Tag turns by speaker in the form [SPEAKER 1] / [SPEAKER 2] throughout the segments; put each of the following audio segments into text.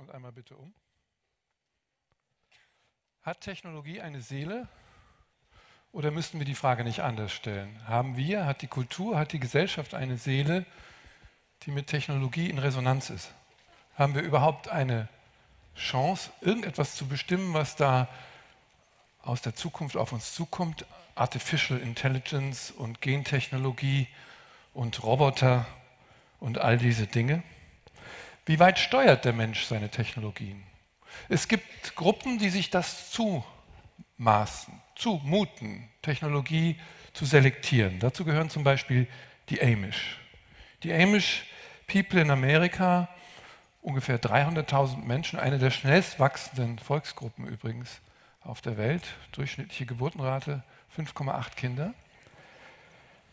[SPEAKER 1] und einmal bitte um. Hat Technologie eine Seele? Oder müssten wir die Frage nicht anders stellen? Hat die Kultur, hat die Gesellschaft eine Seele, die mit Technologie in Resonanz ist? Haben wir überhaupt eine Chance, irgendetwas zu bestimmen, was da aus der Zukunft auf uns zukommt? Artificial Intelligence und Gentechnologie und Roboter und all diese Dinge. Wie weit steuert der Mensch seine Technologien? Es gibt Gruppen, die sich das zumuten, Technologie zu selektieren. Dazu gehören zum Beispiel die Amish. Die Amish People in Amerika, ungefähr 300.000 Menschen, eine der schnellst wachsenden Volksgruppen übrigens auf der Welt, durchschnittliche Geburtenrate 5,8 Kinder,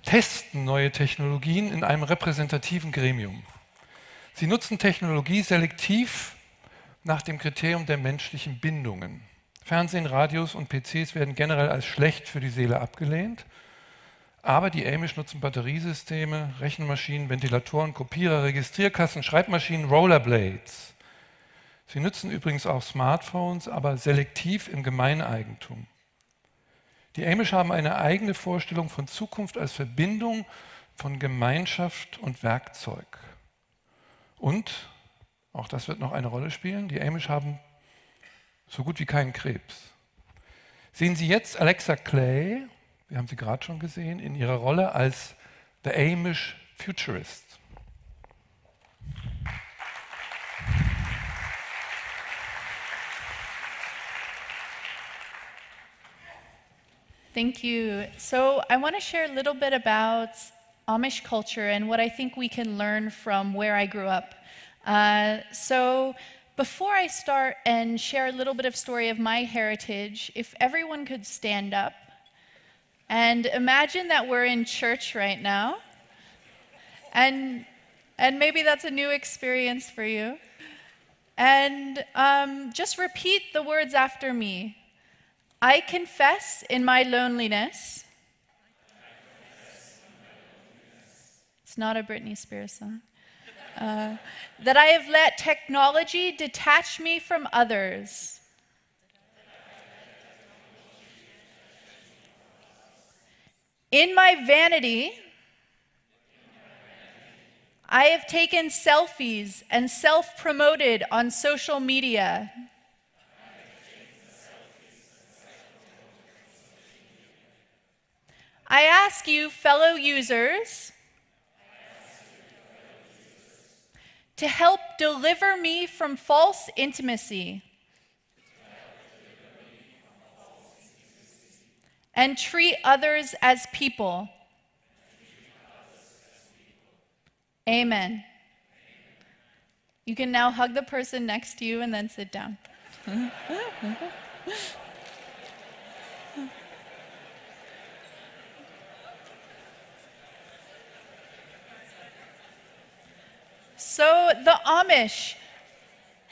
[SPEAKER 1] testen neue Technologien in einem repräsentativen Gremium. Sie nutzen Technologie selektiv nach dem Kriterium der menschlichen Bindungen. Fernsehen, Radios und PCs werden generell als schlecht für die Seele abgelehnt, aber die Amish nutzen Batteriesysteme, Rechenmaschinen, Ventilatoren, Kopierer, Registrierkassen, Schreibmaschinen, Rollerblades. Sie nutzen übrigens auch Smartphones, aber selektiv im Gemeineigentum. Die Amish haben eine eigene Vorstellung von Zukunft als Verbindung von Gemeinschaft und Werkzeug. Und, auch das wird noch eine Rolle spielen, die Amish haben so gut wie keinen Krebs. Sehen Sie jetzt Alexa Clay, wir haben sie gerade schon gesehen, in ihrer Rolle als The Amish Futurist.
[SPEAKER 2] Thank you. So I want to share a little bit about Amish culture and what I think we can learn from where I grew up. So before I start and share a little bit of story of my heritage, if everyone could stand up and imagine that we're in church right now, and maybe that's a new experience for you, and just repeat the words after me. I confess in my loneliness. It's not a Britney Spears song. That I have let technology detach me from others. In my vanity, I have taken selfies and self-promoted on social media. I ask you, fellow users, to help deliver me from false intimacy and treat others as people. Amen. You can now hug the person next to you and then sit down. So the Amish,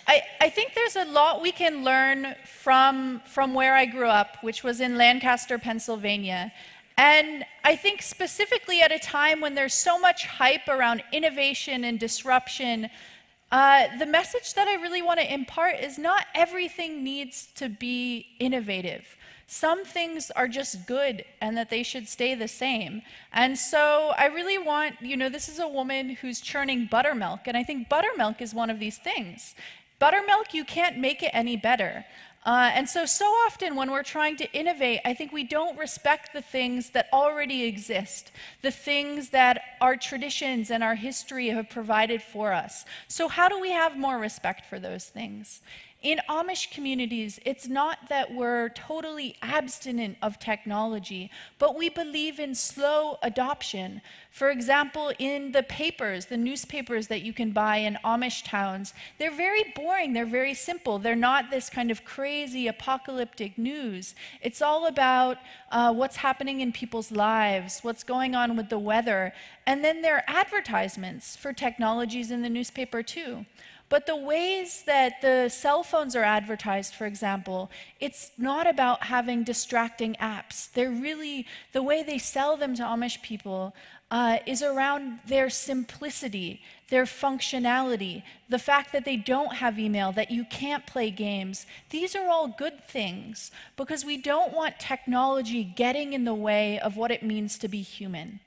[SPEAKER 2] I think there's a lot we can learn from where I grew up, which was in Lancaster, Pennsylvania. And I think specifically at a time when there's so much hype around innovation and disruption, the message that I really want to impart is not everything needs to be innovative. Some things are just good and that they should stay the same. And so I really want, this is a woman who's churning buttermilk, and I think buttermilk is one of these things. Buttermilk, you can't make it any better. And so often when we're trying to innovate, I think we don't respect the things that already exist, the things that our traditions and our history have provided for us. So how do we have more respect for those things? In Amish communities, it's not that we're totally abstinent of technology, but we believe in slow adoption. For example, in the papers, the newspapers that you can buy in Amish towns, they're very boring, they're very simple. They're not this kind of crazy apocalyptic news. It's all about what's happening in people's lives, what's going on with the weather, and then there are advertisements for technologies in the newspaper too. But the ways that the cell phones are advertised, for example, it's not about having distracting apps. They're really, the way they sell them to Amish people is around their simplicity, their functionality, the fact that they don't have email, that you can't play games. These are all good things because we don't want technology getting in the way of what it means to be human.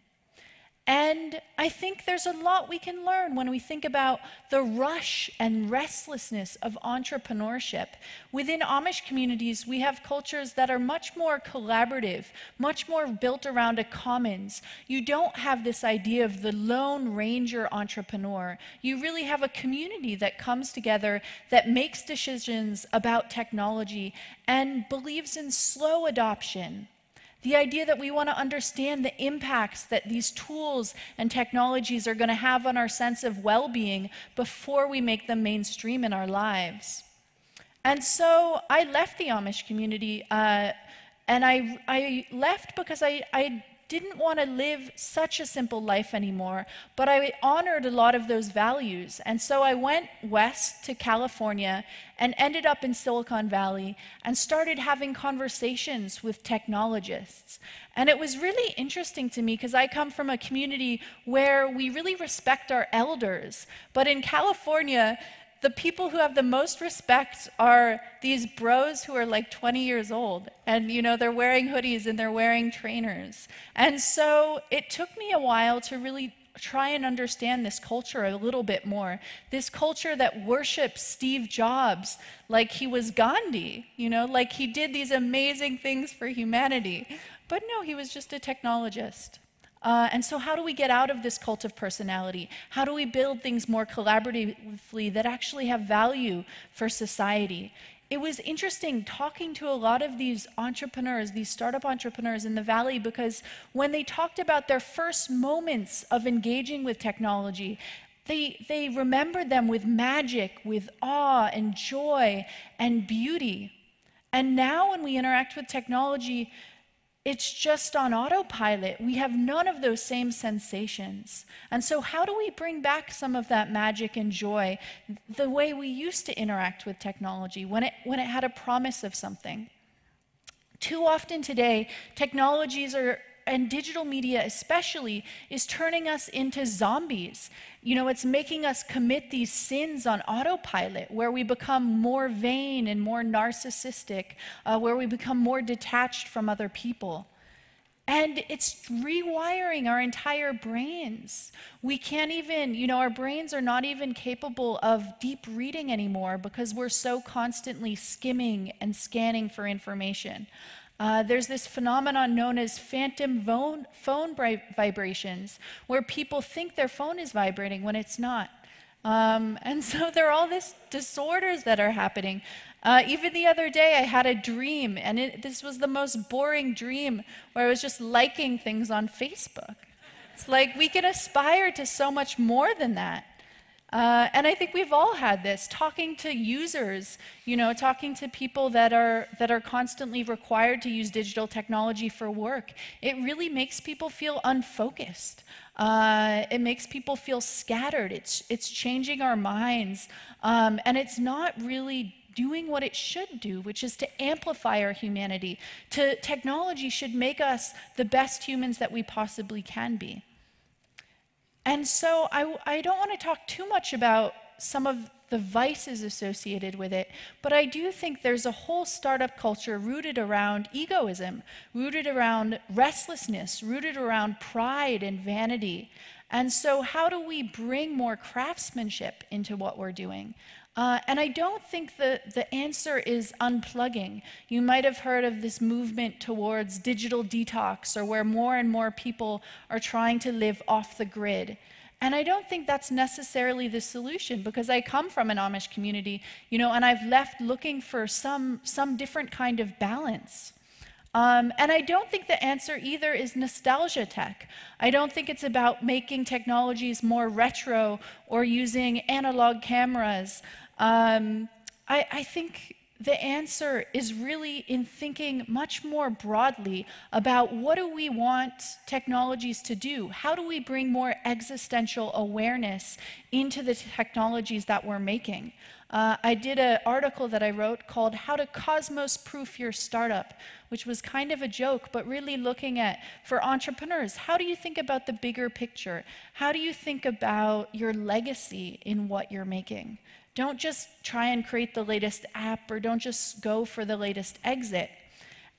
[SPEAKER 2] And I think there's a lot we can learn when we think about the rush and restlessness of entrepreneurship. Within Amish communities, we have cultures that are much more collaborative, much more built around a commons. You don't have this idea of the lone ranger entrepreneur. You really have a community that comes together, that makes decisions about technology and believes in slow adoption. The idea that we want to understand the impacts that these tools and technologies are going to have on our sense of well-being before we make them mainstream in our lives. And so I left the Amish community, and I left because I didn't want to live such a simple life anymore, but I honored a lot of those values. And so I went west to California and ended up in Silicon Valley and started having conversations with technologists. And it was really interesting to me because I come from a community where we really respect our elders. But in California, the people who have the most respect are these bros who are like 20 years old. And, you know, they're wearing hoodies and they're wearing trainers. And so it took me a while to really try and understand this culture a little bit more. This culture that worships Steve Jobs like he was Gandhi, you know, like he did these amazing things for humanity. But no, he was just a technologist. And so how do we get out of this cult of personality? How do we build things more collaboratively that actually have value for society? It was interesting talking to a lot of these entrepreneurs, these startup entrepreneurs in the Valley, because when they talked about their first moments of engaging with technology, they remembered them with magic, with awe and joy and beauty. And now when we interact with technology, it's just on autopilot. We have none of those same sensations. And so how do we bring back some of that magic and joy, the way we used to interact with technology when it had a promise of something? Too often today, technologies and digital media especially, is turning us into zombies. You know, it's making us commit these sins on autopilot, where we become more vain and more narcissistic, where we become more detached from other people. And it's rewiring our entire brains. We can't even, you know, our brains are not even capable of deep reading anymore because we're so constantly skimming and scanning for information. There's this phenomenon known as phantom phone vibrations, where people think their phone is vibrating when it's not. And so there are all these disorders that are happening. Even the other day, I had a dream, and this was the most boring dream, where I was just liking things on Facebook. It's like we can aspire to so much more than that. And I think we've all had this, talking to users, you know, talking to people that are constantly required to use digital technology for work. It really makes people feel unfocused. It makes people feel scattered. It's changing our minds, and it's not really doing what it should do, which is to amplify our humanity. Technology should make us the best humans that we possibly can be. And so I don't want to talk too much about some of the vices associated with it, but I do think there's a whole startup culture rooted around egoism, rooted around restlessness, rooted around pride and vanity. And so how do we bring more craftsmanship into what we're doing? And I don't think the answer is unplugging. You might have heard of this movement towards digital detox, or where more and more people are trying to live off the grid. And I don't think that's necessarily the solution, because I come from an Amish community, you know, and I've left looking for some different kind of balance. And I don't think the answer either is nostalgia tech. I don't think it's about making technologies more retro or using analog cameras. I think the answer is really in thinking much more broadly about what do we want technologies to do? How do we bring more existential awareness into the technologies that we're making? I did an article that I wrote called How to Cosmos-Proof Your Startup, which was kind of a joke, but really looking at, for entrepreneurs, how do you think about the bigger picture? How do you think about your legacy in what you're making? Don't just try and create the latest app, or don't just go for the latest exit.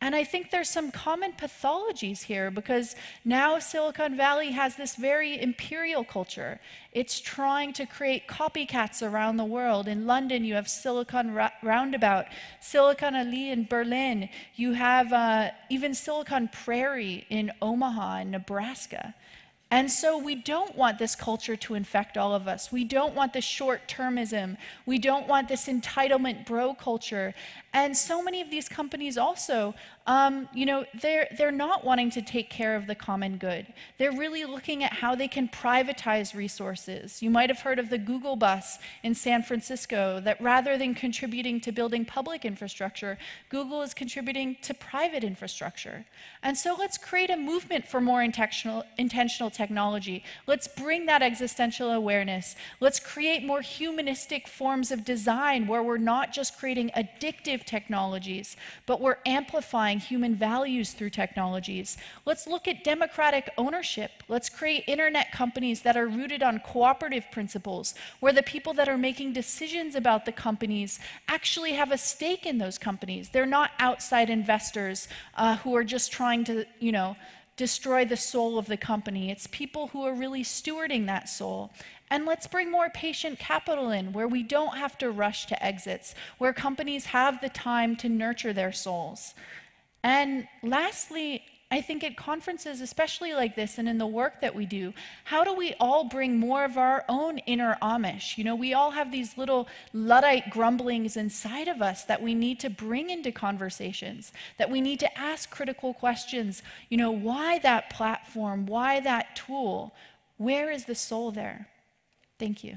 [SPEAKER 2] And I think there's some common pathologies here, because now Silicon Valley has this very imperial culture. It's trying to create copycats around the world. In London, you have Silicon Roundabout, Silicon Alley in Berlin. You have even Silicon Prairie in Omaha, in Nebraska. And so we don't want this culture to infect all of us. We don't want this short-termism. We don't want this entitlement bro culture. And so many of these companies also, they're not wanting to take care of the common good. They're really looking at how they can privatize resources. You might have heard of the Google bus in San Francisco, that rather than contributing to building public infrastructure, Google is contributing to private infrastructure. And so let's create a movement for more intentional technology. Let's bring that existential awareness. Let's create more humanistic forms of design, where we're not just creating addictive technologies, but we're amplifying human values through technologies. Let's look at democratic ownership. Let's create internet companies that are rooted on cooperative principles, where the people that are making decisions about the companies actually have a stake in those companies. They're not outside investors who are just trying to, destroy the soul of the company. It's people who are really stewarding that soul. And let's bring more patient capital in, where we don't have to rush to exits, where companies have the time to nurture their souls. And lastly, I think at conferences, especially like this, and in the work that we do, how do we all bring more of our own inner Amish? We all have these little Luddite grumblings inside of us that we need to bring into conversations, that we need to ask critical questions. Why that platform? Why that tool? Where is the soul there? Thank you.